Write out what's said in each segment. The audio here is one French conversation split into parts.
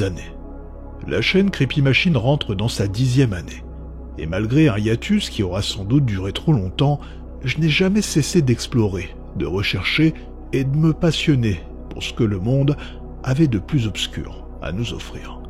10 années. La chaîne Creepy Machine rentre dans sa 10e année. Et malgré un hiatus qui aura sans doute duré trop longtemps, je n'ai jamais cessé d'explorer, de rechercher et de me passionner pour ce que le monde avait de plus obscur à nous offrir.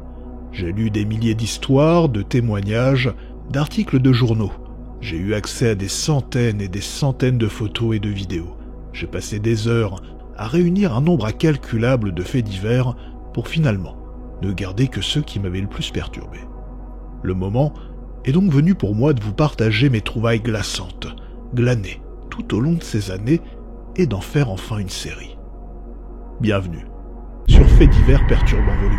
J'ai lu des milliers d'histoires, de témoignages, d'articles de journaux. J'ai eu accès à des centaines et des centaines de photos et de vidéos. J'ai passé des heures à réunir un nombre incalculable de faits divers pour finalement ne garder que ceux qui m'avaient le plus perturbé. Le moment est donc venu pour moi de vous partager mes trouvailles glaçantes, glanées tout au long de ces années et d'en faire enfin une série. Bienvenue sur Faits divers perturbants volume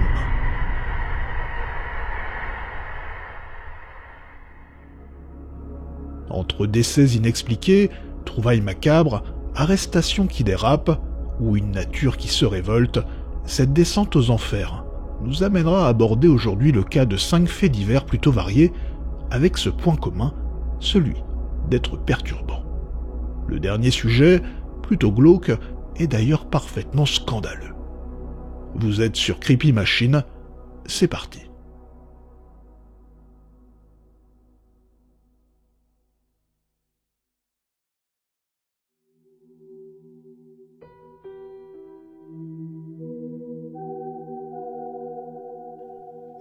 1. Entre décès inexpliqués, trouvailles macabres, arrestations qui dérapent ou une nature qui se révolte, cette descente aux enfers nous amènera à aborder aujourd'hui le cas de 5 faits divers plutôt variés, avec ce point commun, celui d'être perturbant. Le dernier sujet, plutôt glauque, est d'ailleurs parfaitement scandaleux. Vous êtes sur Creepy Machine, c'est parti.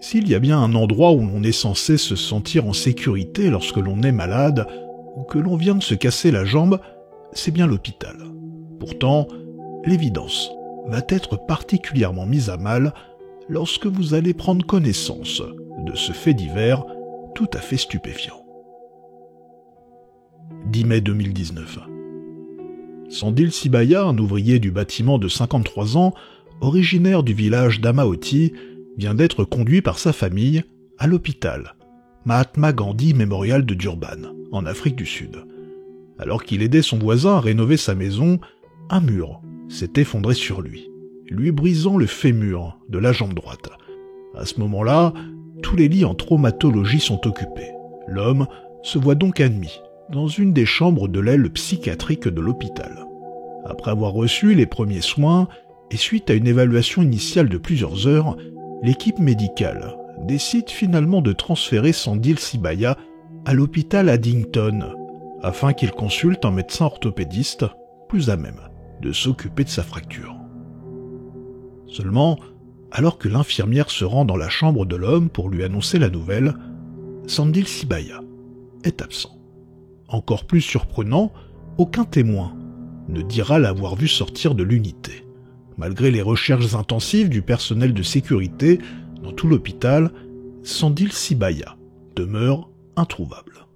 S'il y a bien un endroit où l'on est censé se sentir en sécurité lorsque l'on est malade ou que l'on vient de se casser la jambe, c'est bien l'hôpital. Pourtant, l'évidence va être particulièrement mise à mal lorsque vous allez prendre connaissance de ce fait divers tout à fait stupéfiant. 10 mai 2019. Sandil Sibaya, un ouvrier du bâtiment de 53 ans, originaire du village d'Amaoti, vient d'être conduit par sa famille à l'hôpital Mahatma Gandhi Memorial de Durban, en Afrique du Sud. Alors qu'il aidait son voisin à rénover sa maison, un mur s'est effondré sur lui, lui brisant le fémur de la jambe droite. À ce moment-là, tous les lits en traumatologie sont occupés. L'homme se voit donc admis dans une des chambres de l'aile psychiatrique de l'hôpital. Après avoir reçu les premiers soins et suite à une évaluation initiale de plusieurs heures, l'équipe médicale décide finalement de transférer Sandil Sibaya à l'hôpital Addington afin qu'il consulte un médecin orthopédiste plus à même de s'occuper de sa fracture. Seulement, alors que l'infirmière se rend dans la chambre de l'homme pour lui annoncer la nouvelle, Sandil Sibaya est absent. Encore plus surprenant, aucun témoin ne dira l'avoir vu sortir de l'unité. Malgré les recherches intensives du personnel de sécurité dans tout l'hôpital, Sandil Sibaya demeure introuvable.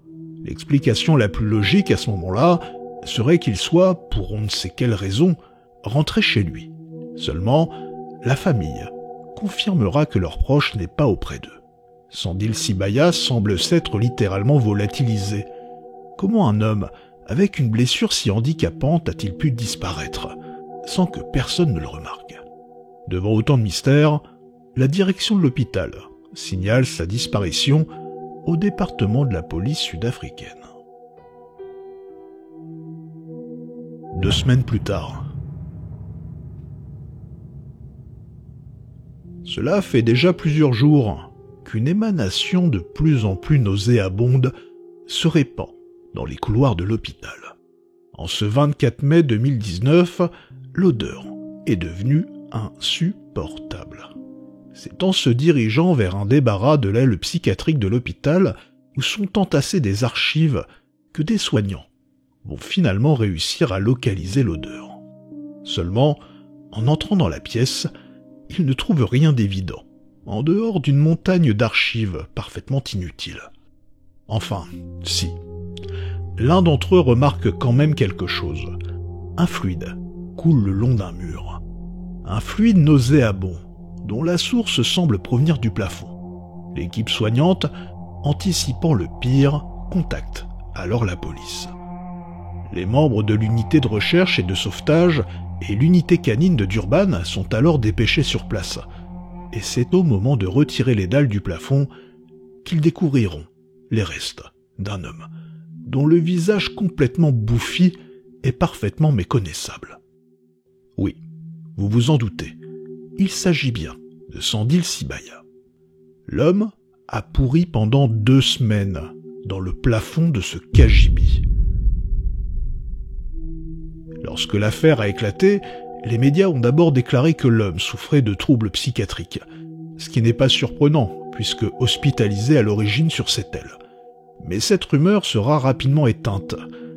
L'explication la plus logique à ce moment-là serait qu'il soit, pour on ne sait quelle raison, rentré chez lui. Seulement, la famille confirmera que leur proche n'est pas auprès d'eux. Sandil Sibaya semble s'être littéralement volatilisé. Comment un homme avec une blessure si handicapante a-t-il pu disparaître sans que personne ne le remarque? Devant autant de mystères, la direction de l'hôpital signale sa disparition au département de la police sud-africaine. 2 semaines plus tard. Cela fait déjà plusieurs jours qu'une émanation de plus en plus nauséabonde se répand dans les couloirs de l'hôpital. En ce 24 mai 2019, l'odeur est devenue insupportable. C'est en se dirigeant vers un débarras de l'aile psychiatrique de l'hôpital où sont entassées des archives que des soignants vont finalement réussir à localiser l'odeur. Seulement, en entrant dans la pièce, ils ne trouvent rien d'évident, en dehors d'une montagne d'archives parfaitement inutiles. Enfin, si. L'un d'entre eux remarque quand même quelque chose. Un fluide coule le long d'un mur. Un fluide nauséabond, dont la source semble provenir du plafond. L'équipe soignante, anticipant le pire, contacte alors la police. Les membres de l'unité de recherche et de sauvetage et l'unité canine de Durban sont alors dépêchés sur place. Et c'est au moment de retirer les dalles du plafond qu'ils découvriront les restes d'un homme dont le visage complètement bouffi est parfaitement méconnaissable. Oui, vous vous en doutez, il s'agit bien de Sandil Sibaya. L'homme a pourri pendant 2 semaines dans le plafond de ce cagibi. Lorsque l'affaire a éclaté, les médias ont d'abord déclaré que l'homme souffrait de troubles psychiatriques, ce qui n'est pas surprenant, puisque hospitalisé à l'origine sur cette aile. Mais cette rumeur sera rapidement éteinte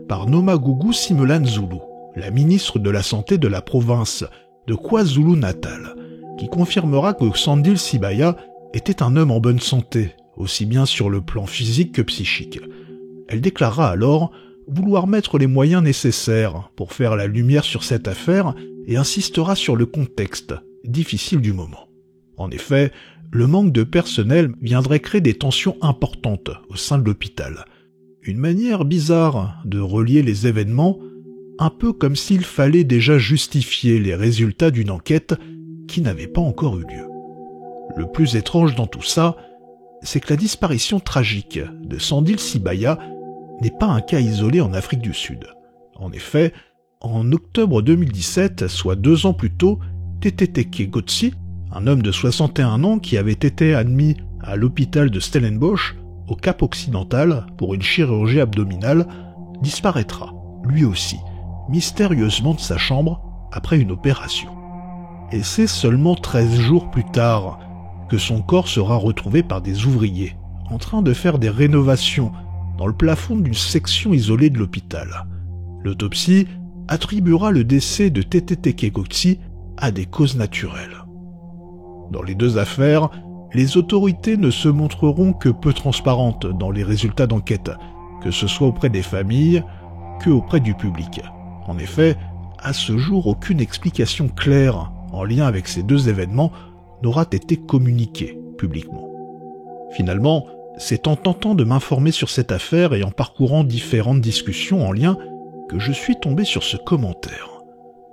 par Nomagougou Simelane-Zulu, la ministre de la Santé de la province de KwaZulu-Natal, qui confirmera que Sandil Sibaya était un homme en bonne santé, aussi bien sur le plan physique que psychique. Elle déclara alors vouloir mettre les moyens nécessaires pour faire la lumière sur cette affaire et insistera sur le contexte difficile du moment. En effet, le manque de personnel viendrait créer des tensions importantes au sein de l'hôpital. Une manière bizarre de relier les événements, un peu comme s'il fallait déjà justifier les résultats d'une enquête qui n'avait pas encore eu lieu. Le plus étrange dans tout ça, c'est que la disparition tragique de Sandil Sibaya n'est pas un cas isolé en Afrique du Sud. En effet, en octobre 2017, soit 2 ans plus tôt, Teteteke Gotsi, un homme de 61 ans qui avait été admis à l'hôpital de Stellenbosch, au Cap Occidental, pour une chirurgie abdominale, disparaîtra, lui aussi, mystérieusement de sa chambre après une opération. Et c'est seulement 13 jours plus tard que son corps sera retrouvé par des ouvriers, en train de faire des rénovations dans le plafond d'une section isolée de l'hôpital. L'autopsie attribuera le décès de Teteteke Gotsi à des causes naturelles. Dans les 2 affaires, les autorités ne se montreront que peu transparentes dans les résultats d'enquête, que ce soit auprès des familles que auprès du public. En effet, à ce jour, aucune explication claire en lien avec ces 2 événements n'aura été communiquée publiquement. Finalement, c'est en tentant de m'informer sur cette affaire et en parcourant différentes discussions en lien que je suis tombé sur ce commentaire.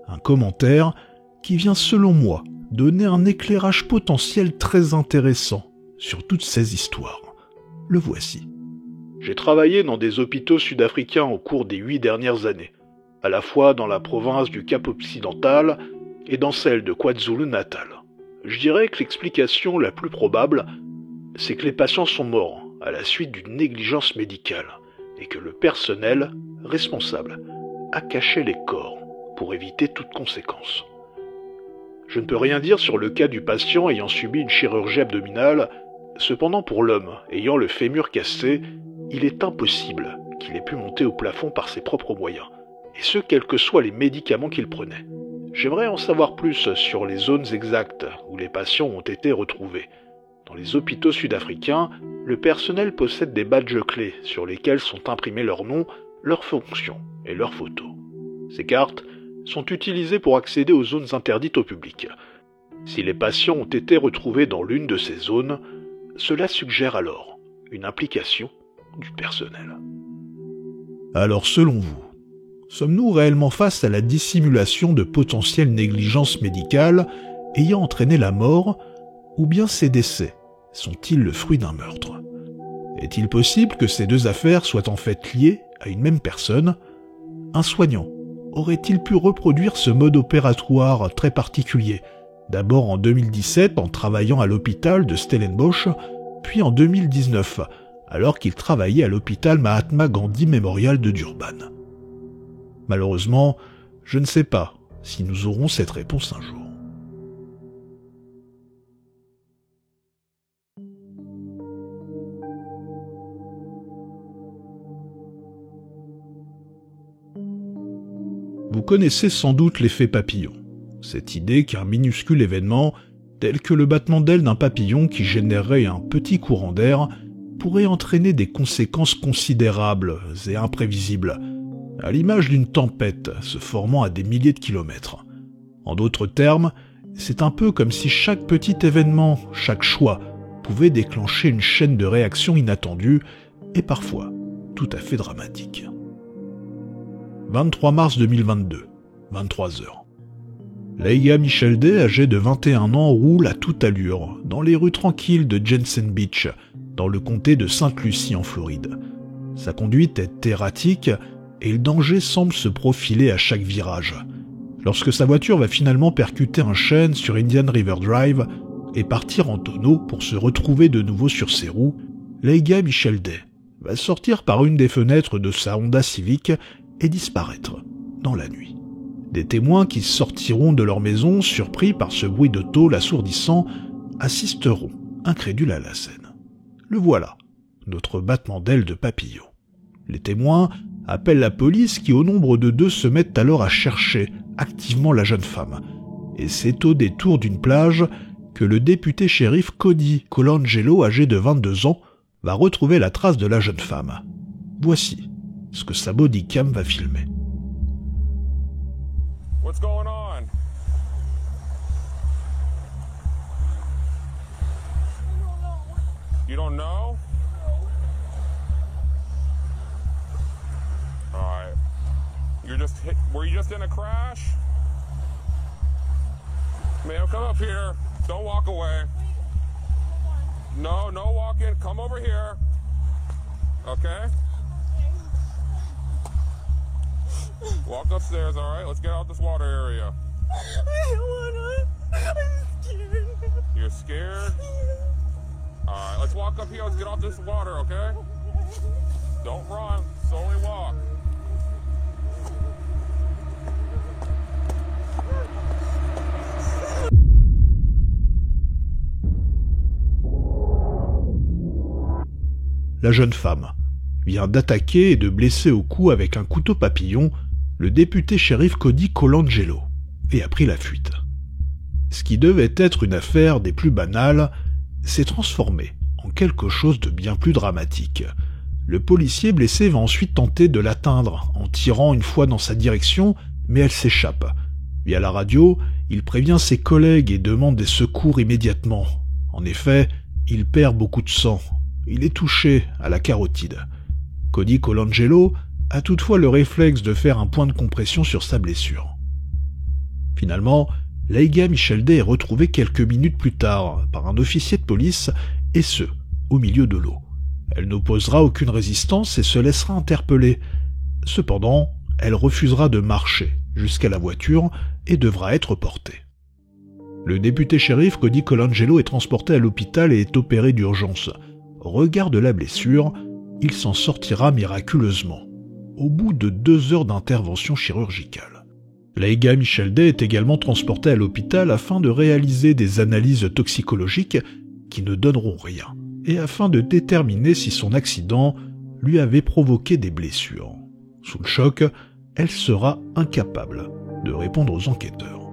Un commentaire qui vient, selon moi, donner un éclairage potentiel très intéressant sur toutes ces histoires. Le voici. J'ai travaillé dans des hôpitaux sud-africains au cours des 8 dernières années, à la fois dans la province du Cap Occidental et dans celle de KwaZulu-Natal. Je dirais que l'explication la plus probable, c'est que les patients sont morts à la suite d'une négligence médicale et que le personnel responsable a caché les corps pour éviter toute conséquence. Je ne peux rien dire sur le cas du patient ayant subi une chirurgie abdominale, cependant pour l'homme ayant le fémur cassé, il est impossible qu'il ait pu monter au plafond par ses propres moyens, et ce quels que soient les médicaments qu'il prenait. J'aimerais en savoir plus sur les zones exactes où les patients ont été retrouvés. Dans les hôpitaux sud-africains, le personnel possède des badges clés sur lesquels sont imprimés leurs noms, leurs fonctions et leurs photos. Ces cartes sont utilisées pour accéder aux zones interdites au public. Si les patients ont été retrouvés dans l'une de ces zones, cela suggère alors une implication du personnel. Alors selon vous, sommes-nous réellement face à la dissimulation de potentielles négligences médicales ayant entraîné la mort, ou bien ces décès sont-ils le fruit d'un meurtre? Est-il possible que ces 2 affaires soient en fait liées à une même personne? Un soignant aurait-il pu reproduire ce mode opératoire très particulier, d'abord en 2017 en travaillant à l'hôpital de Stellenbosch, puis en 2019, alors qu'il travaillait à l'hôpital Mahatma Gandhi Memorial de Durban? Malheureusement, je ne sais pas si nous aurons cette réponse un jour. Vous connaissez sans doute l'effet papillon, cette idée qu'un minuscule événement, tel que le battement d'aile d'un papillon qui générerait un petit courant d'air, pourrait entraîner des conséquences considérables et imprévisibles, à l'image d'une tempête se formant à des milliers de kilomètres. En d'autres termes, c'est un peu comme si chaque petit événement, chaque choix, pouvait déclencher une chaîne de réactions inattendues et parfois tout à fait dramatiques. 23 mars 2022, 23h. Leiga Micheldet, âgée de 21 ans, roule à toute allure dans les rues tranquilles de Jensen Beach, dans le comté de Sainte-Lucie en Floride. Sa conduite est erratique et le danger semble se profiler à chaque virage. Lorsque sa voiture va finalement percuter un chêne sur Indian River Drive, et partir en tonneau pour se retrouver de nouveau sur ses roues, Leiga Micheldet va sortir par une des fenêtres de sa Honda Civic et disparaître dans la nuit. Des témoins qui sortiront de leur maison, surpris par ce bruit de tôle assourdissant, assisteront, incrédules à la scène. Le voilà, notre battement d'ailes de papillon. Les témoins appellent la police qui, au nombre de 2, se mettent alors à chercher activement la jeune femme. Et c'est au détour d'une plage que le député shérif Cody Colangelo, âgé de 22 ans, va retrouver la trace de la jeune femme. Voici ce que sa bodycam va filmer. What's going on? You don't know? Alright. Were you just in a crash? Ma'am, come up here. Don't walk away. No walking. Come over here. Okay? Walk upstairs, alright? Let's get out this water area. I don't wanna. I'm scared. You're scared? Alright, let's walk up here. Let's get off this water, okay? Don't run. Slowly walk. La jeune femme vient d'attaquer et de blesser au cou avec un couteau papillon le député shérif Cody Colangelo et a pris la fuite. Ce qui devait être une affaire des plus banales s'est transformé en quelque chose de bien plus dramatique. Le policier blessé va ensuite tenter de l'atteindre en tirant une fois dans sa direction, mais elle s'échappe. Via la radio, il prévient ses collègues et demande des secours immédiatement. En effet, il perd beaucoup de sang. Il est touché à la carotide. Cody Colangelo a toutefois le réflexe de faire un point de compression sur sa blessure. Finalement, Leiga Micheldet est retrouvée quelques minutes plus tard par un officier de police, et ce, au milieu de l'eau. Elle n'opposera aucune résistance et se laissera interpeller. Cependant, elle refusera de marcher jusqu'à la voiture et devra être portée. Le député shérif Cody Colangelo est transporté à l'hôpital et est opéré d'urgence. Au regard de la blessure, il s'en sortira miraculeusement, au bout de 2 heures d'intervention chirurgicale. Leiga Micheldet est également transporté à l'hôpital afin de réaliser des analyses toxicologiques qui ne donneront rien, et afin de déterminer si son accident lui avait provoqué des blessures. Sous le choc, elle sera incapable de répondre aux enquêteurs.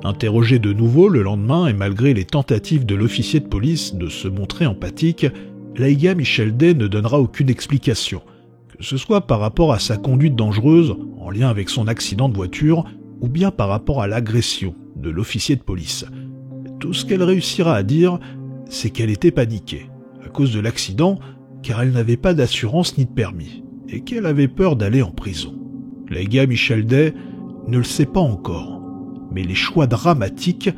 Interrogé de nouveau le lendemain et malgré les tentatives de l'officier de police de se montrer empathique, Leiga Micheldet ne donnera aucune explication, que ce soit par rapport à sa conduite dangereuse en lien avec son accident de voiture ou bien par rapport à l'agression de l'officier de police. Tout ce qu'elle réussira à dire, c'est qu'elle était paniquée à cause de l'accident car elle n'avait pas d'assurance ni de permis et qu'elle avait peur d'aller en prison. Leiga Micheldet ne le sait pas encore, mais les choix dramatiques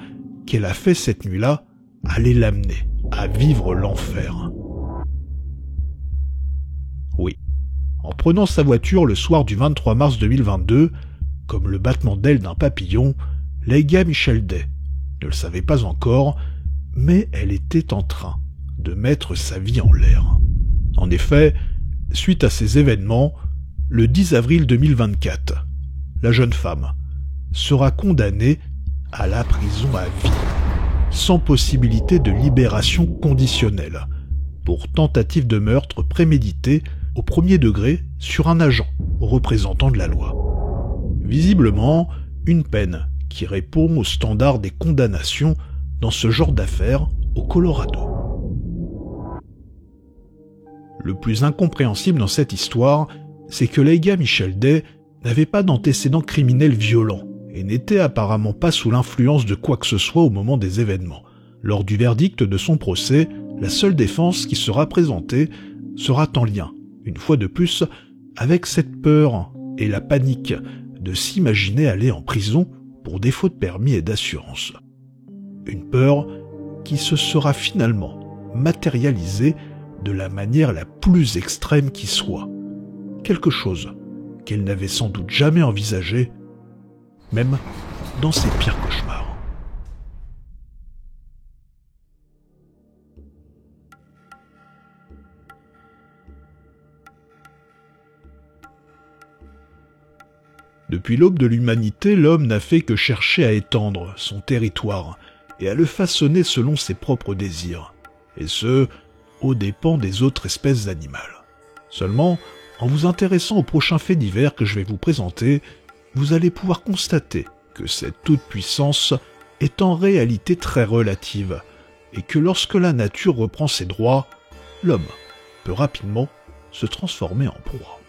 qu'elle a faits cette nuit-là allaient l'amener à vivre l'enfer. Oui, en prenant sa voiture le soir du 23 mars 2022, comme le battement d'ailes d'un papillon, Leiga Micheldet ne le savait pas encore, mais elle était en train de mettre sa vie en l'air. En effet, suite à ces événements, le 10 avril 2024, la jeune femme sera condamnée à la prison à vie, sans possibilité de libération conditionnelle, pour tentative de meurtre prémédité au 1er degré sur un agent représentant de la loi. Visiblement, une peine qui répond aux standards des condamnations dans ce genre d'affaires au Colorado. Le plus incompréhensible dans cette histoire, c'est que Leiga Micheldet n'avait pas d'antécédents criminels violents et n'était apparemment pas sous l'influence de quoi que ce soit au moment des événements. Lors du verdict de son procès, la seule défense qui sera présentée sera en lien, une fois de plus, avec cette peur et la panique de s'imaginer aller en prison pour défaut de permis et d'assurance. Une peur qui se sera finalement matérialisée de la manière la plus extrême qui soit. Quelque chose qu'elle n'avait sans doute jamais envisagé, même dans ses pires cauchemars. Depuis l'aube de l'humanité, l'homme n'a fait que chercher à étendre son territoire et à le façonner selon ses propres désirs, et ce, aux dépens des autres espèces animales. Seulement, en vous intéressant aux prochains faits divers que je vais vous présenter, vous allez pouvoir constater que cette toute-puissance est en réalité très relative, et que lorsque la nature reprend ses droits, l'homme peut rapidement se transformer en proie.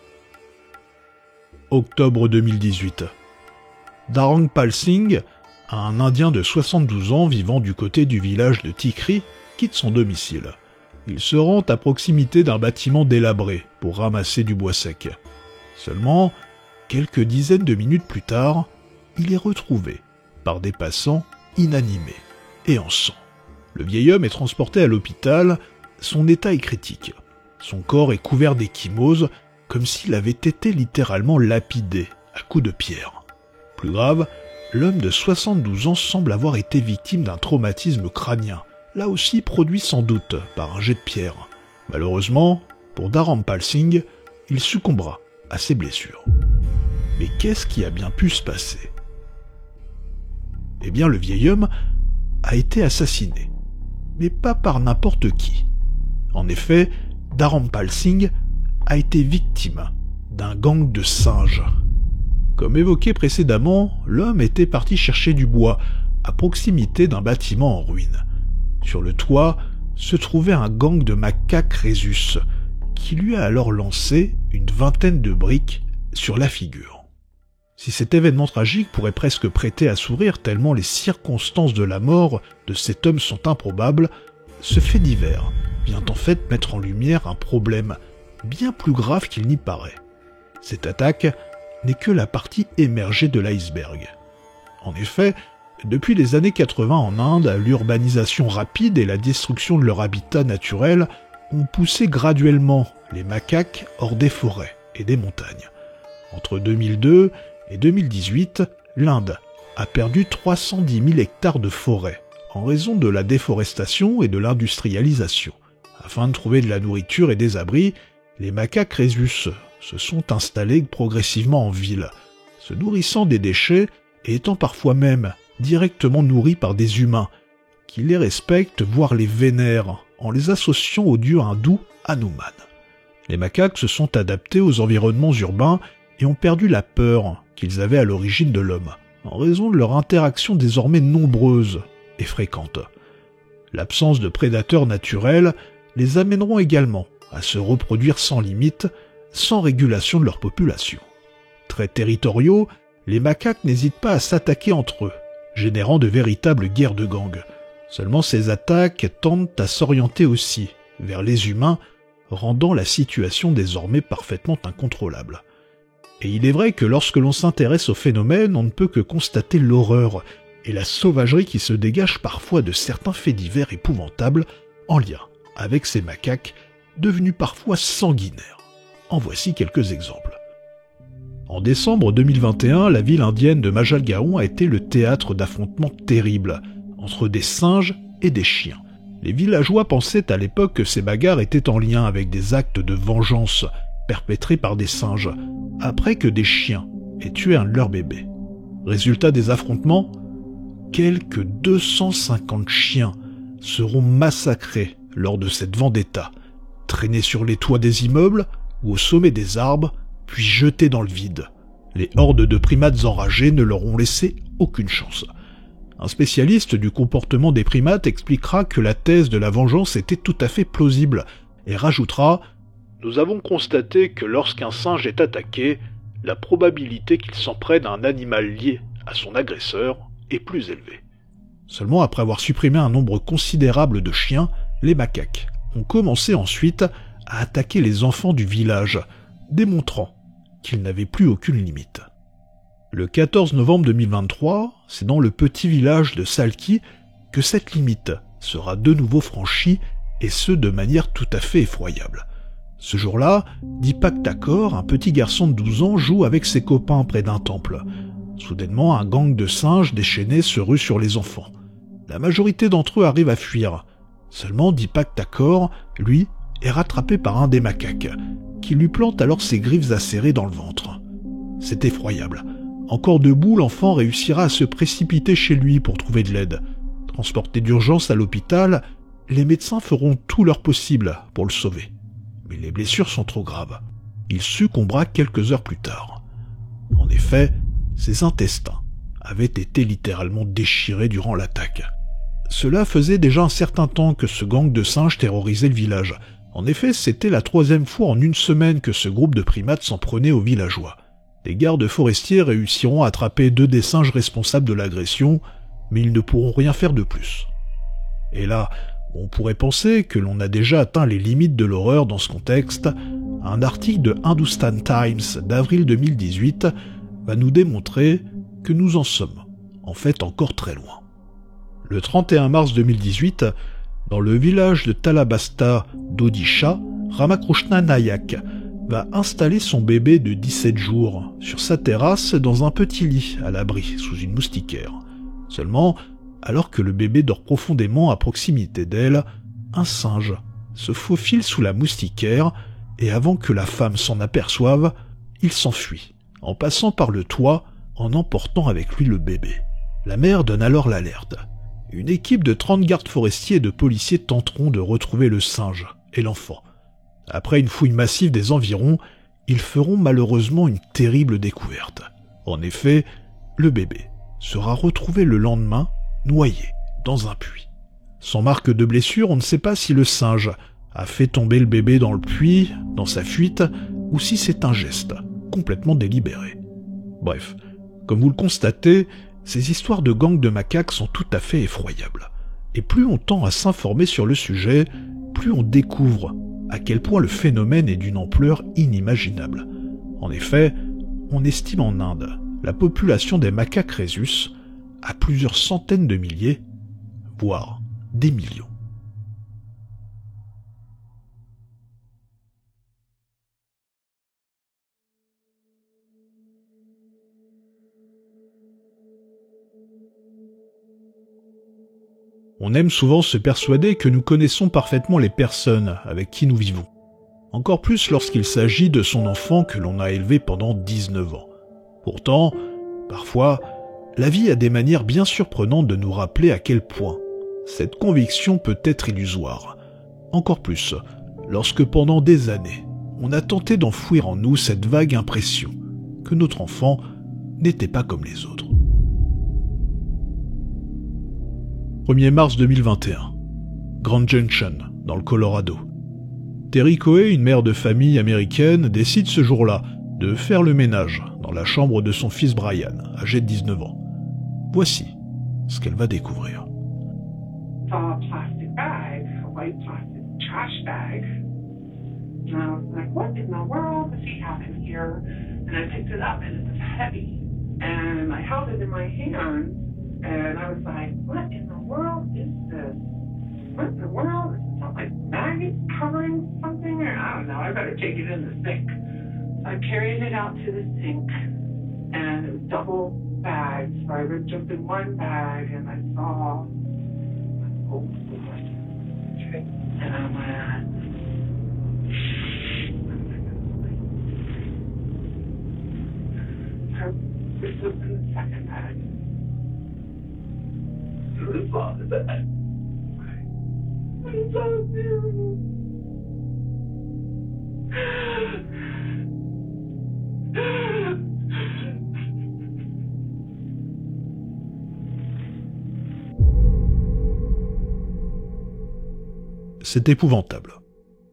Octobre 2018. Dharangpal Singh, un Indien de 72 ans vivant du côté du village de Tikri, quitte son domicile. Il se rend à proximité d'un bâtiment délabré pour ramasser du bois sec. Seulement, quelques dizaines de minutes plus tard, il est retrouvé par des passants inanimé et en sang. Le vieil homme est transporté à l'hôpital, son état est critique. Son corps est couvert d'ecchymoses, comme s'il avait été littéralement lapidé à coups de pierre. Plus grave, l'homme de 72 ans semble avoir été victime d'un traumatisme crânien, là aussi produit sans doute par un jet de pierre. Malheureusement, pour Dharangpal Singh, il succombera à ses blessures. Mais qu'est-ce qui a bien pu se passer ? Eh bien, le vieil homme a été assassiné, mais pas par n'importe qui. En effet, Dharangpal Singh a été victime d'un gang de singes. Comme évoqué précédemment, l'homme était parti chercher du bois à proximité d'un bâtiment en ruine. Sur le toit se trouvait un gang de macaques Rhésus qui lui a alors lancé une vingtaine de briques sur la figure. Si cet événement tragique pourrait presque prêter à sourire tellement les circonstances de la mort de cet homme sont improbables, ce fait divers vient en fait mettre en lumière un problème bien plus grave qu'il n'y paraît. Cette attaque n'est que la partie émergée de l'iceberg. En effet, depuis les années 80 en Inde, l'urbanisation rapide et la destruction de leur habitat naturel ont poussé graduellement les macaques hors des forêts et des montagnes. Entre 2002 et 2018, l'Inde a perdu 310 000 hectares de forêt en raison de la déforestation et de l'industrialisation. Afin de trouver de la nourriture et des abris, les macaques Rhésus se sont installés progressivement en ville, se nourrissant des déchets et étant parfois même directement nourris par des humains, qui les respectent voire les vénèrent en les associant au dieu hindou Hanuman. Les macaques se sont adaptés aux environnements urbains et ont perdu la peur qu'ils avaient à l'origine de l'homme, en raison de leur interaction désormais nombreuse et fréquente. L'absence de prédateurs naturels les amèneront également à se reproduire sans limite, sans régulation de leur population. Très territoriaux, les macaques n'hésitent pas à s'attaquer entre eux, générant de véritables guerres de gangs. Seulement ces attaques tendent à s'orienter aussi vers les humains, rendant la situation désormais parfaitement incontrôlable. Et il est vrai que lorsque l'on s'intéresse au phénomène, on ne peut que constater l'horreur et la sauvagerie qui se dégagent parfois de certains faits divers épouvantables en lien avec ces macaques devenus parfois sanguinaires. En voici quelques exemples. En décembre 2021, la ville indienne de Majalgaon a été le théâtre d'affrontements terribles entre des singes et des chiens. Les villageois pensaient à l'époque que ces bagarres étaient en lien avec des actes de vengeance perpétrés par des singes, après que des chiens aient tué un de leurs bébés. Résultat des affrontements, quelques 250 chiens seront massacrés lors de cette vendetta, traînés sur les toits des immeubles ou au sommet des arbres, puis jetés dans le vide. Les hordes de primates enragés ne leur ont laissé aucune chance. Un spécialiste du comportement des primates expliquera que la thèse de la vengeance était tout à fait plausible et rajoutera « Nous avons constaté que lorsqu'un singe est attaqué, la probabilité qu'il s'en prenne à un animal lié à son agresseur est plus élevée. » Seulement après avoir supprimé un nombre considérable de chiens, les macaques ont commencé ensuite à attaquer les enfants du village, démontrant qu'ils n'avaient plus aucune limite. Le 14 novembre 2023, c'est dans le petit village de Salki que cette limite sera de nouveau franchie, et ce de manière tout à fait effroyable. Ce jour-là, Deepak Thakur, un petit garçon de 12 ans, joue avec ses copains près d'un temple. Soudainement, un gang de singes déchaînés se rue sur les enfants. La majorité d'entre eux arrivent à fuir. Seulement Deepak Thakur, lui, est rattrapé par un des macaques, qui lui plante alors ses griffes acérées dans le ventre. C'est effroyable. Encore debout, l'enfant réussira à se précipiter chez lui pour trouver de l'aide. Transporté d'urgence à l'hôpital, les médecins feront tout leur possible pour le sauver. Mais les blessures sont trop graves. Il succombera quelques heures plus tard. En effet, ses intestins avaient été littéralement déchirés durant l'attaque. Cela faisait déjà un certain temps que ce gang de singes terrorisait le village. En effet, c'était la 3e fois en une semaine que ce groupe de primates s'en prenait aux villageois. Les gardes forestiers réussiront à attraper 2 des singes responsables de l'agression, mais ils ne pourront rien faire de plus. Et là, on pourrait penser que l'on a déjà atteint les limites de l'horreur dans ce contexte. Un article de Hindustan Times d'avril 2018 va nous démontrer que nous en sommes, en fait, encore très loin. Le 31 mars 2018, dans le village de Talabasta d'Odisha, Ramakrishna Nayak va installer son bébé de 17 jours sur sa terrasse dans un petit lit à l'abri sous une moustiquaire. Seulement, alors que le bébé dort profondément à proximité d'elle, un singe se faufile sous la moustiquaire et avant que la femme s'en aperçoive, il s'enfuit, en passant par le toit, en emportant avec lui le bébé. La mère donne alors l'alerte. Une équipe de 30 gardes forestiers et de policiers tenteront de retrouver le singe et l'enfant. Après une fouille massive des environs, ils feront malheureusement une terrible découverte. En effet, le bébé sera retrouvé le lendemain, noyé dans un puits. Sans marque de blessure, on ne sait pas si le singe a fait tomber le bébé dans le puits, dans sa fuite, ou si c'est un geste complètement délibéré. Bref, comme vous le constatez, ces histoires de gangs de macaques sont tout à fait effroyables. Et plus on tend à s'informer sur le sujet, plus on découvre à quel point le phénomène est d'une ampleur inimaginable. En effet, on estime en Inde la population des macaques rhésus à plusieurs centaines de milliers, voire des millions. On aime souvent se persuader que nous connaissons parfaitement les personnes avec qui nous vivons. Encore plus lorsqu'il s'agit de son enfant que l'on a élevé pendant 19 ans. Pourtant, parfois, la vie a des manières bien surprenantes de nous rappeler à quel point cette conviction peut être illusoire. Encore plus, lorsque pendant des années, on a tenté d'enfouir en nous cette vague impression que notre enfant n'était pas comme les autres. 1er mars 2021, Grand Junction, dans le Colorado. Terry Coe, une mère de famille américaine, décide ce jour-là de faire le ménage dans la chambre de son fils Brian, âgé de 19 ans. Voici ce qu'elle va découvrir. Saw a plastic bag, a white plastic trash bag. And I was like, what in the world does he have in here? And I picked it up and it was heavy. And I held it in my hand and I was like, what in the world is this? What in the world? Is it like maggots covering something? Or I don't know, I better take it in the sink. So I carried it out to the sink and it was double bags. So I ripped open one bag and I saw and I went, I ripped open the second bag. It was all the bag. It's so terrible. C'est épouvantable.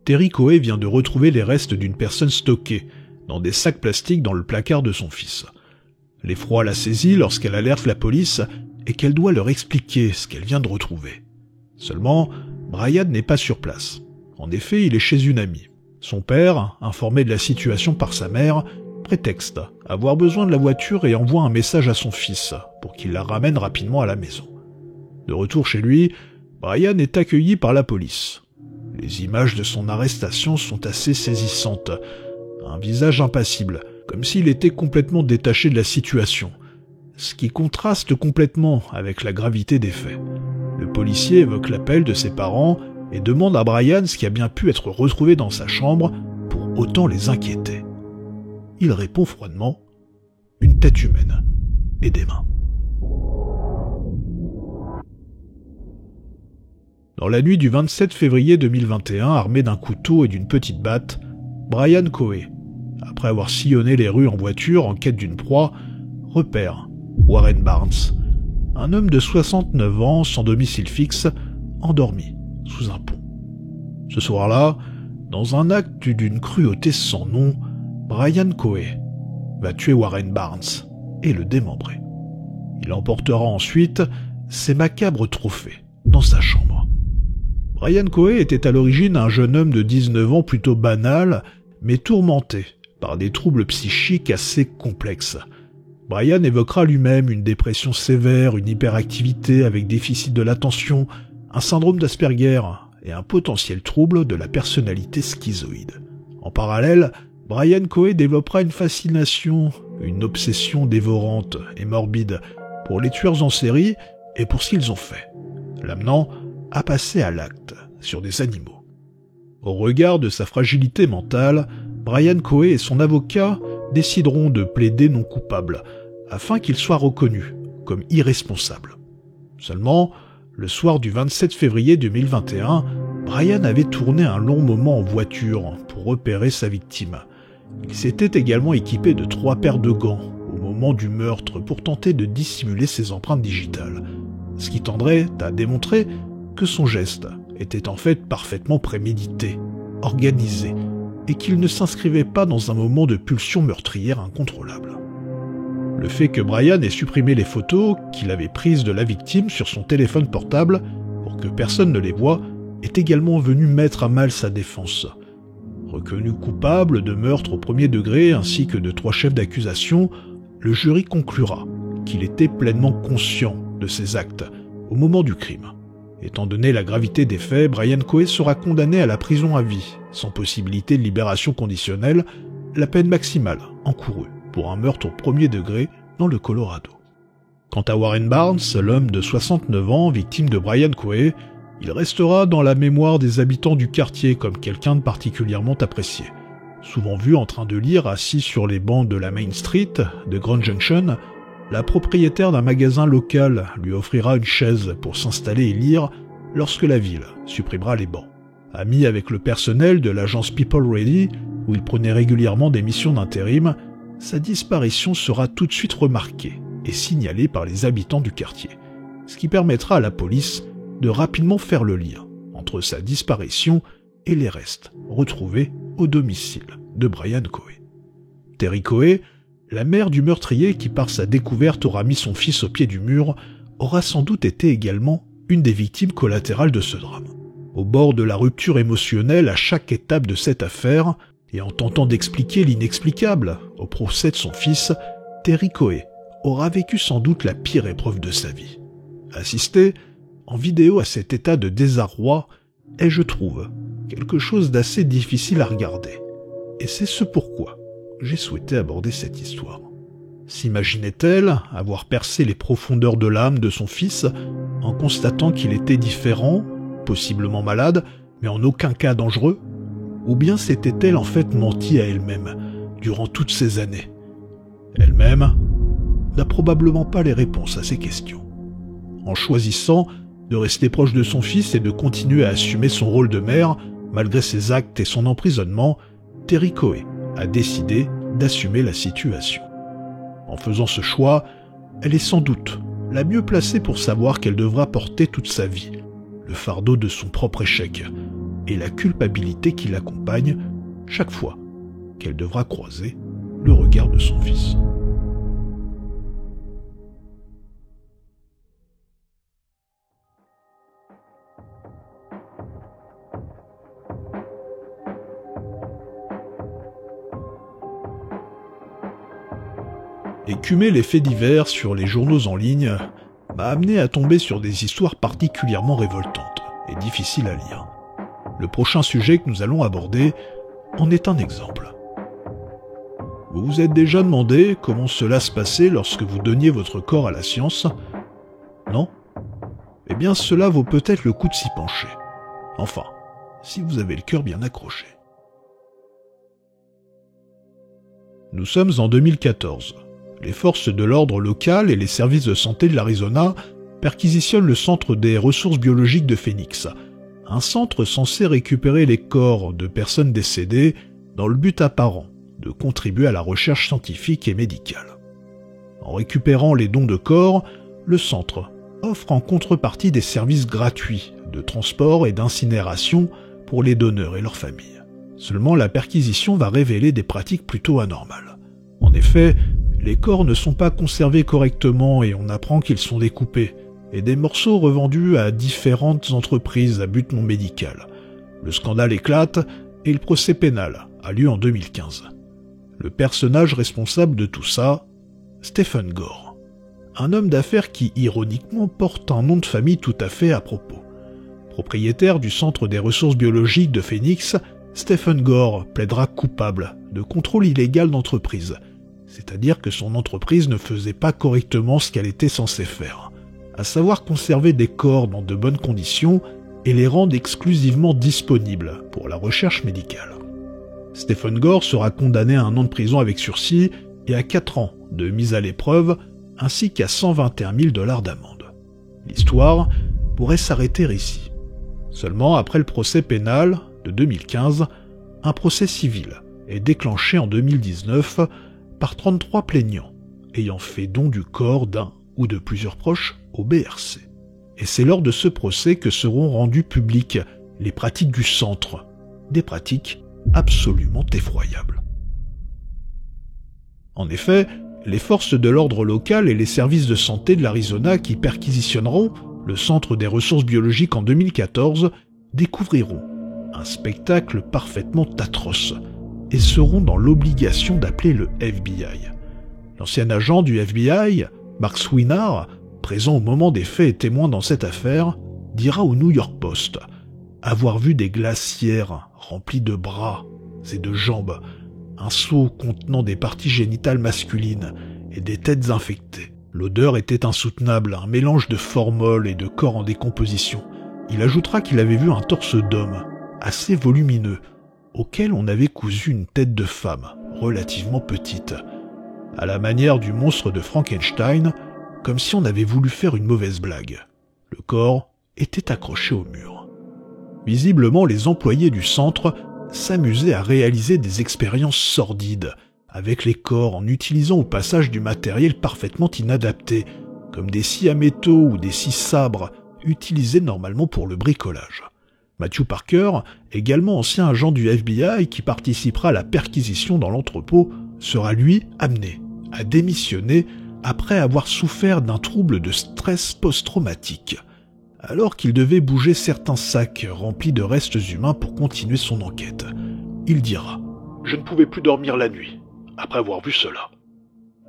Terry Coe vient de retrouver les restes d'une personne stockée dans des sacs plastiques dans le placard de son fils. L'effroi la saisit lorsqu'elle alerte la police et qu'elle doit leur expliquer ce qu'elle vient de retrouver. Seulement, Brian n'est pas sur place. En effet, il est chez une amie. Son père, informé de la situation par sa mère, prétexte avoir besoin de la voiture et envoie un message à son fils pour qu'il la ramène rapidement à la maison. De retour chez lui, Brian est accueilli par la police. Les images de son arrestation sont assez saisissantes. Un visage impassible, comme s'il était complètement détaché de la situation, ce qui contraste complètement avec la gravité des faits. Le policier évoque l'appel de ses parents et demande à Brian ce qui a bien pu être retrouvé dans sa chambre pour autant les inquiéter. Il répond froidement une tête humaine et des mains. Dans la nuit du 27 février 2021, armé d'un couteau et d'une petite batte, Brian Coe, après avoir sillonné les rues en voiture en quête d'une proie, repère Warren Barnes, un homme de 69 ans sans domicile fixe, endormi sous un pont. Ce soir-là, dans un acte d'une cruauté sans nom, Brian Coe va tuer Warren Barnes et le démembrer. Il emportera ensuite ses macabres trophées dans sa chambre. Brian Coe était à l'origine un jeune homme de 19 ans plutôt banal, mais tourmenté par des troubles psychiques assez complexes. Brian évoquera lui-même une dépression sévère, une hyperactivité avec déficit de l'attention, un syndrome d'Asperger et un potentiel trouble de la personnalité schizoïde. En parallèle, Brian Coe développera une fascination, une obsession dévorante et morbide pour les tueurs en série et pour ce qu'ils ont fait, l'amenant à passer à l'acte sur des animaux. Au regard de sa fragilité mentale, Brian Coe et son avocat décideront de plaider non coupable, afin qu'il soit reconnu comme irresponsable. Seulement, le soir du 27 février 2021, Brian avait tourné un long moment en voiture pour repérer sa victime. Il s'était également équipé de 3 paires de gants au moment du meurtre pour tenter de dissimuler ses empreintes digitales, ce qui tendrait à démontrer que son geste était en fait parfaitement prémédité, organisé, et qu'il ne s'inscrivait pas dans un moment de pulsion meurtrière incontrôlable. Le fait que Brian ait supprimé les photos qu'il avait prises de la victime sur son téléphone portable pour que personne ne les voie est également venu mettre à mal sa défense. Reconnu coupable de meurtre au premier degré ainsi que de 3 chefs d'accusation, le jury conclura qu'il était pleinement conscient de ses actes au moment du crime. Étant donné la gravité des faits, Brian Coe sera condamné à la prison à vie, sans possibilité de libération conditionnelle, la peine maximale encourue pour un meurtre au premier degré dans le Colorado. Quant à Warren Barnes, l'homme de 69 ans, victime de Brian Coe, il restera dans la mémoire des habitants du quartier comme quelqu'un de particulièrement apprécié. Souvent vu en train de lire assis sur les bancs de la Main Street de Grand Junction, la propriétaire d'un magasin local lui offrira une chaise pour s'installer et lire lorsque la ville supprimera les bancs. Ami avec le personnel de l'agence People Ready, où il prenait régulièrement des missions d'intérim, sa disparition sera tout de suite remarquée et signalée par les habitants du quartier, ce qui permettra à la police de rapidement faire le lien entre sa disparition et les restes retrouvés au domicile de Brian Coe. Terry Coe, la mère du meurtrier qui par sa découverte aura mis son fils au pied du mur, aura sans doute été également une des victimes collatérales de ce drame. Au bord de la rupture émotionnelle à chaque étape de cette affaire, et en tentant d'expliquer l'inexplicable au procès de son fils, Terry Coe aura vécu sans doute la pire épreuve de sa vie. Assister en vidéo à cet état de désarroi est, je trouve, quelque chose d'assez difficile à regarder. Et c'est ce pourquoi j'ai souhaité aborder cette histoire. S'imaginait-elle avoir percé les profondeurs de l'âme de son fils en constatant qu'il était différent, possiblement malade, mais en aucun cas dangereux? Ou bien s'était-elle en fait menti à elle-même durant toutes ces années? Elle-même n'a probablement pas les réponses à ces questions. En choisissant de rester proche de son fils et de continuer à assumer son rôle de mère, malgré ses actes et son emprisonnement, Terry Coe a décidé d'assumer la situation. En faisant ce choix, elle est sans doute la mieux placée pour savoir qu'elle devra porter toute sa vie le fardeau de son propre échec et la culpabilité qui l'accompagne chaque fois qu'elle devra croiser le regard de son fils. Écumer les faits divers sur les journaux en ligne m'a amené à tomber sur des histoires particulièrement révoltantes et difficiles à lire. Le prochain sujet que nous allons aborder en est un exemple. Vous vous êtes déjà demandé comment cela se passait lorsque vous donniez votre corps à la science? Non? Eh bien cela vaut peut-être le coup de s'y pencher. Enfin, si vous avez le cœur bien accroché. Nous sommes en 2014. les forces de l'ordre locales et les services de santé de l'Arizona perquisitionnent le centre des ressources biologiques de Phoenix, un centre censé récupérer les corps de personnes décédées dans le but apparent de contribuer à la recherche scientifique et médicale. En récupérant les dons de corps, le centre offre en contrepartie des services gratuits de transport et d'incinération pour les donneurs et leurs familles. Seulement, la perquisition va révéler des pratiques plutôt anormales. En effet, les corps ne sont pas conservés correctement et on apprend qu'ils sont découpés, et des morceaux revendus à différentes entreprises à but non médical. Le scandale éclate et le procès pénal a lieu en 2015. Le personnage responsable de tout ça, Stephen Gore. Un homme d'affaires qui, ironiquement, porte un nom de famille tout à fait à propos. Propriétaire du Centre des ressources biologiques de Phoenix, Stephen Gore plaidera coupable de contrôle illégal d'entreprise, c'est-à-dire que son entreprise ne faisait pas correctement ce qu'elle était censée faire, à savoir conserver des corps dans de bonnes conditions et les rendre exclusivement disponibles pour la recherche médicale. Stephen Gore sera condamné à 1 an de prison avec sursis et à 4 ans de mise à l'épreuve, ainsi qu'à 121 000 $ d'amende. L'histoire pourrait s'arrêter ici. Seulement, après le procès pénal de 2015, un procès civil est déclenché en 2019 par 33 plaignants ayant fait don du corps d'un ou de plusieurs proches au BRC. Et c'est lors de ce procès que seront rendues publiques les pratiques du centre, des pratiques absolument effroyables. En effet, les forces de l'ordre local et les services de santé de l'Arizona qui perquisitionneront le centre des ressources biologiques en 2014 découvriront un spectacle parfaitement atroce et seront dans l'obligation d'appeler le FBI. L'ancien agent du FBI, Mark Swinard, présent au moment des faits et témoin dans cette affaire, dira au New York Post avoir vu des glacières remplies de bras et de jambes, un seau contenant des parties génitales masculines et des têtes infectées. L'odeur était insoutenable, un mélange de formol et de corps en décomposition. Il ajoutera qu'il avait vu un torse d'homme, assez volumineux, auquel on avait cousu une tête de femme, relativement petite, à la manière du monstre de Frankenstein, comme si on avait voulu faire une mauvaise blague. Le corps était accroché au mur. Visiblement, les employés du centre s'amusaient à réaliser des expériences sordides avec les corps en utilisant au passage du matériel parfaitement inadapté, comme des scies à métaux ou des scies sabres utilisés normalement pour le bricolage. Matthew Parker, également ancien agent du FBI qui participera à la perquisition dans l'entrepôt, sera lui amené à démissionner après avoir souffert d'un trouble de stress post-traumatique, alors qu'il devait bouger certains sacs remplis de restes humains pour continuer son enquête. Il dira « Je ne pouvais plus dormir la nuit, après avoir vu cela ».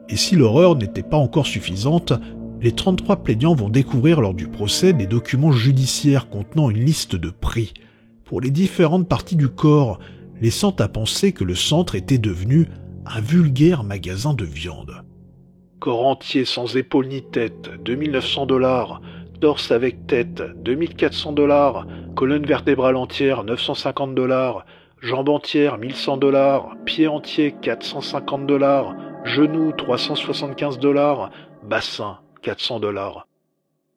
Et si l'horreur n'était pas encore suffisante, les 33 plaignants vont découvrir lors du procès des documents judiciaires contenant une liste de prix pour les différentes parties du corps, laissant à penser que le centre était devenu un vulgaire magasin de viande. Corps entier sans épaule ni tête, 2 900 $, torse avec tête, 2 400 $, colonne vertébrale entière, 950 $, jambes entières, 1100 $, pied entier, 450 $, genoux, 375 $, bassin, 400 $.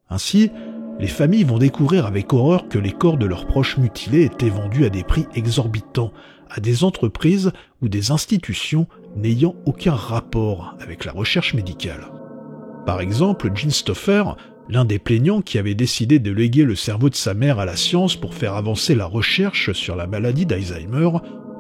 Ainsi, les familles vont découvrir avec horreur que les corps de leurs proches mutilés étaient vendus à des prix exorbitants à des entreprises ou des institutions n'ayant aucun rapport avec la recherche médicale. Par exemple, Gene Stoffer, l'un des plaignants qui avait décidé de léguer le cerveau de sa mère à la science pour faire avancer la recherche sur la maladie d'Alzheimer,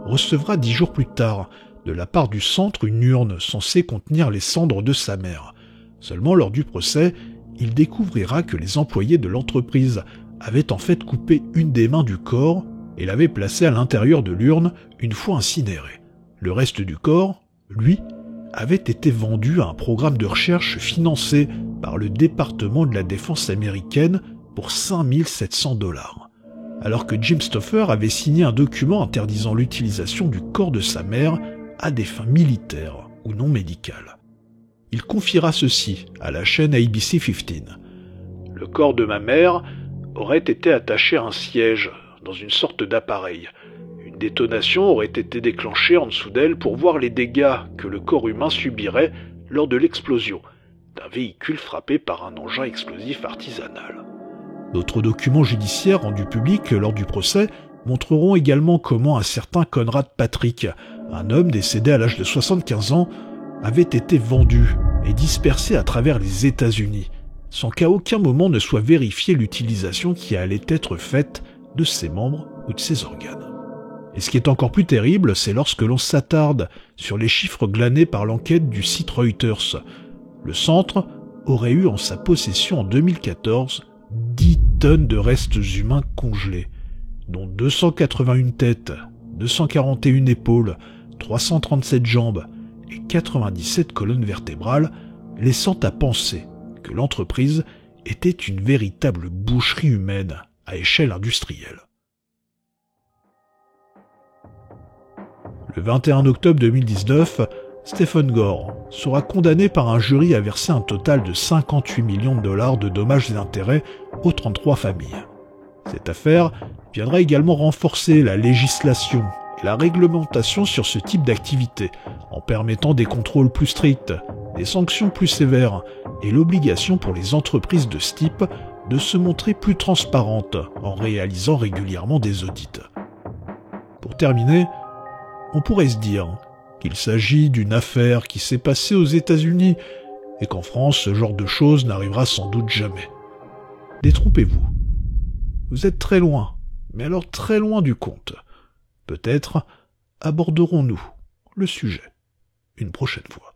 recevra 10 jours plus tard, de la part du centre, une urne censée contenir les cendres de sa mère. Seulement lors du procès, il découvrira que les employés de l'entreprise avaient en fait coupé une des mains du corps et l'avaient placée à l'intérieur de l'urne une fois incinérée. Le reste du corps, lui, avait été vendu à un programme de recherche financé par le département de la défense américaine pour 5 700 $, alors que Jim Stoffer avait signé un document interdisant l'utilisation du corps de sa mère à des fins militaires ou non médicales. Il confiera ceci à la chaîne ABC 15. « Le corps de ma mère aurait été attaché à un siège dans une sorte d'appareil. Une détonation aurait été déclenchée en dessous d'elle pour voir les dégâts que le corps humain subirait lors de l'explosion d'un véhicule frappé par un engin explosif artisanal. D'autres documents judiciaires rendus publics lors du procès montreront également comment un certain Conrad Patrick, un homme décédé à l'âge de 75 ans, avait été vendu et dispersé à travers les États-Unis, sans qu'à aucun moment ne soit vérifiée l'utilisation qui allait être faite de ses membres ou de ses organes. Et ce qui est encore plus terrible, c'est lorsque l'on s'attarde sur les chiffres glanés par l'enquête du site Reuters. Le centre aurait eu en sa possession en 2014 10 tonnes de restes humains congelés, dont 281 têtes, 241 épaules, 337 jambes et 97 colonnes vertébrales, laissant à penser que l'entreprise était une véritable boucherie humaine à échelle industrielle. Le 21 octobre 2019, Stephen Gore sera condamné par un jury à verser un total de 58 millions de dollars de dommages et intérêts aux 33 familles. Cette affaire viendra également renforcer la législation et la réglementation sur ce type d'activité, en permettant des contrôles plus stricts, des sanctions plus sévères et l'obligation pour les entreprises de ce type de se montrer plus transparentes en réalisant régulièrement des audits. Pour terminer, on pourrait se dire qu'il s'agit d'une affaire qui s'est passée aux États-Unis et qu'en France, ce genre de choses n'arrivera sans doute jamais. Détrompez-vous. Vous êtes très loin, mais alors très loin du compte. Peut-être aborderons-nous le sujet une prochaine fois.